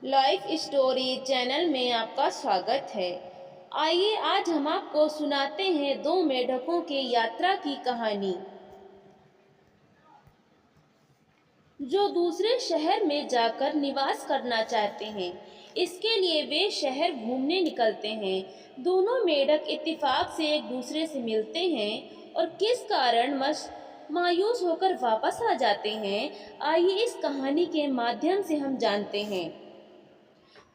Life story channel में आपका स्वागत है। आइए आज हम आपको सुनाते हैं दो मेढकों के यात्रा की कहानी, जो दूसरे शहर में जाकर निवास करना चाहते हैं। इसके लिए वे शहर घूमने निकलते हैं। दोनों मेढक इत्तेफाक से एक दूसरे से मिलते हैं और किस कारण मायूस होकर वापस आ जाते हैं, आइए इस कहानी के माध्यम से हम जानते हैं।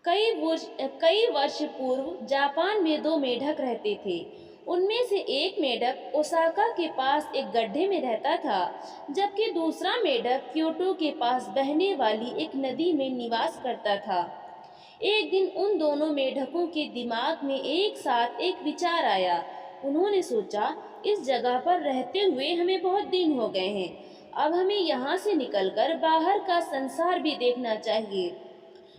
कई वर्ष पूर्व जापान में दो मेढक रहते थे। उनमें से एक मेढक ओसाका के पास एक गड्ढे में रहता था, जबकि दूसरा मेढक क्योटो के पास बहने वाली एक नदी में निवास करता था। एक दिन उन दोनों मेढकों के दिमाग में एक साथ एक विचार आया। उन्होंने सोचा, इस जगह पर रहते हुए हमें बहुत दिन हो गए हैं। अब हमें यहाँ से निकलकर बाहर का संसार भी देखना चाहिए।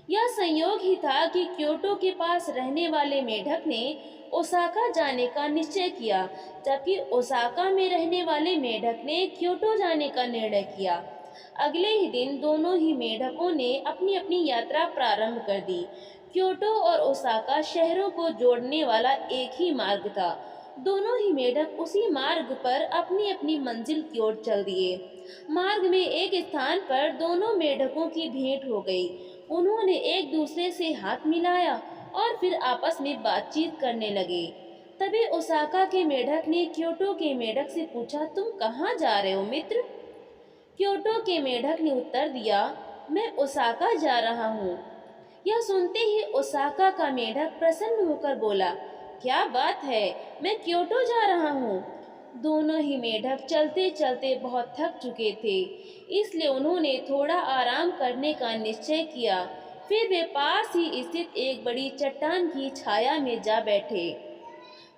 यह संयोग ही था कि क्योटो के पास रहने वाले मेढक ने ओसाका जाने का निश्चय किया, जबकि ओसाका में रहने वाले मेढक ने क्योटो जाने का निर्णय किया। अगले ही दिन दोनों ही मेढकों ने अपनी अपनी यात्रा प्रारंभ कर दी। क्योटो और ओसाका शहरों को जोड़ने वाला एक ही मार्ग था। दोनों ही मेढक उसी मार्ग पर अपनी अपनी मंजिल की ओर चल दिए। मार्ग में एक स्थान पर दोनों मेढकों की भेंट हो गई। उन्होंने एक दूसरे से हाथ मिलाया और फिर आपस में बातचीत करने लगे। तभी ओसाका के मेढक ने क्योटो के मेढक से पूछा, तुम कहाँ जा रहे हो मित्र? क्योटो के मेढक ने उत्तर दिया, मैं ओसाका जा रहा हूँ। यह सुनते ही ओसाका का मेढक प्रसन्न होकर बोला, क्या बात है, मैं क्योटो जा रहा हूँ। दोनों ही मेढक चलते चलते बहुत थक चुके थे, इसलिए उन्होंने थोड़ा आराम करने का निश्चय किया। फिर वे पास ही स्थित एक बड़ी चट्टान की छाया में जा बैठे।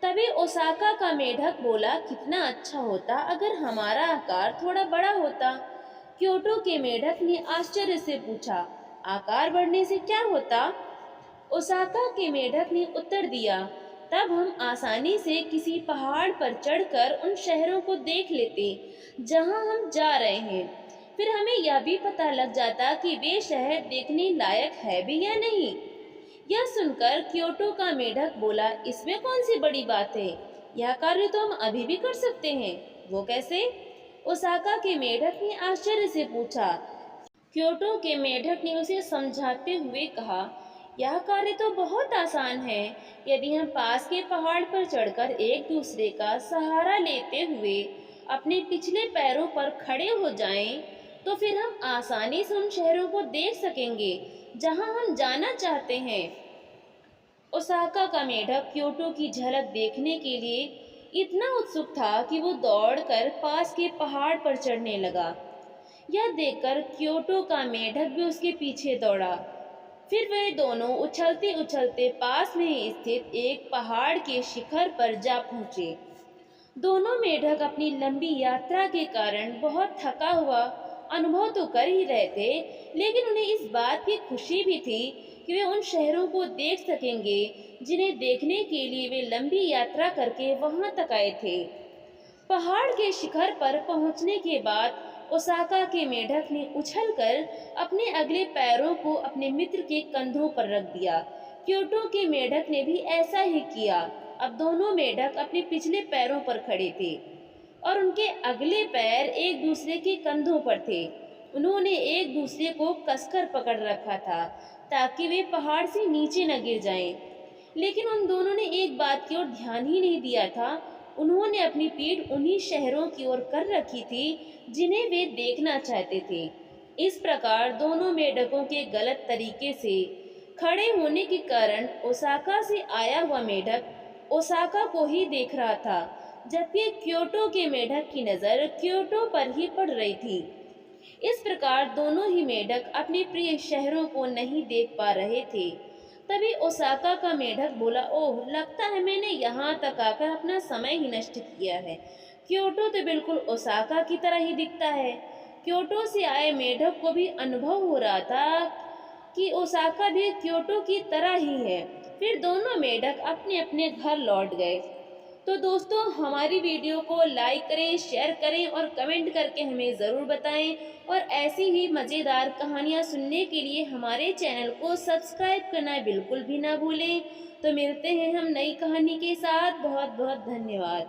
तभी ओसाका का मेढक बोला, कितना अच्छा होता अगर हमारा आकार थोड़ा बड़ा होता। क्योटो के मेढक ने आश्चर्य से पूछा, आकार बढ़ने से क्या होता? ओसाका के मेढक ने उत्तर दिया, तब हम आसानी से किसी पहाड़ पर चढ़कर उन शहरों को देख लेते जहां हम जा रहे हैं। फिर हमें यह भी पता लग जाता कि वे शहर देखने लायक है भी या नहीं। यह सुनकर क्योटो का मेढक बोला, इसमें कौन सी बड़ी बात है, यह कार्य तो हम अभी भी कर सकते हैं। वो कैसे? ओसाका के मेढक ने आश्चर्य से पूछा। क्योटो के मेढक ने उसे समझाते हुए कहा, यह कार्य तो बहुत आसान है। यदि हम पास के पहाड़ पर चढ़कर एक दूसरे का सहारा लेते हुए अपने पिछले पैरों पर खड़े हो जाएं, तो फिर हम आसानी से उन शहरों को देख सकेंगे जहां हम जाना चाहते हैं। ओसाका का मेढक क्योटो की झलक देखने के लिए इतना उत्सुक था कि वो दौड़कर पास के पहाड़ पर चढ़ने लगा। यह देखकर क्योटो का मेढक भी उसके पीछे दौड़ा। फिर वे दोनों उछलते उछलते पास में ही स्थित एक पहाड़ के शिखर पर जा पहुंचे। दोनों मेढक अपनी लंबी यात्रा के कारण बहुत थका हुआ अनुभव तो कर ही रहे थे, लेकिन उन्हें इस बात की खुशी भी थी कि वे उन शहरों को देख सकेंगे जिन्हें देखने के लिए वे लंबी यात्रा करके वहां तक आए थे। पहाड़ के शिखर पर पहुंचने के बाद ओसाका के मेढक ने उछलकर अपने अगले पैरों को अपने मित्र के कंधों पर रख दिया। क्योटो के मेढक ने भी ऐसा ही किया। अब दोनों मेढक अपने पिछले पैरों पर खड़े थे और उनके अगले पैर एक दूसरे के कंधों पर थे। उन्होंने एक दूसरे को कसकर पकड़ रखा था ताकि वे पहाड़ से नीचे न गिर जाएं। लेकिन उन दोनों ने एक बात की ओर ध्यान ही नहीं दिया था। उन्होंने अपनी पीठ उन्हीं शहरों की ओर कर रखी थी जिन्हें वे देखना चाहते थे। इस प्रकार दोनों मेढकों के गलत तरीके से खड़े होने के कारण ओसाका से आया हुआ मेढक ओसाका को ही देख रहा था, जबकि क्योटो के मेढक की नज़र क्योटो पर ही पड़ रही थी। इस प्रकार दोनों ही मेढक अपने प्रिय शहरों को नहीं देख पा रहे थे। तभी ओसाका का मेढक बोला, ओह, लगता है मैंने यहाँ तक आकर अपना समय ही नष्ट किया है। क्योटो तो बिल्कुल ओसाका की तरह ही दिखता है। क्योटो से आए मेढक को भी अनुभव हो रहा था कि ओसाका भी क्योटो की तरह ही है। फिर दोनों मेढक अपने अपने घर लौट गए। तो दोस्तों हमारी वीडियो को लाइक करें, शेयर करें और कमेंट करके हमें ज़रूर बताएं। और ऐसी ही मज़ेदार कहानियाँ सुनने के लिए हमारे चैनल को सब्सक्राइब करना बिल्कुल भी ना भूलें। तो मिलते हैं हम नई कहानी के साथ। बहुत बहुत धन्यवाद।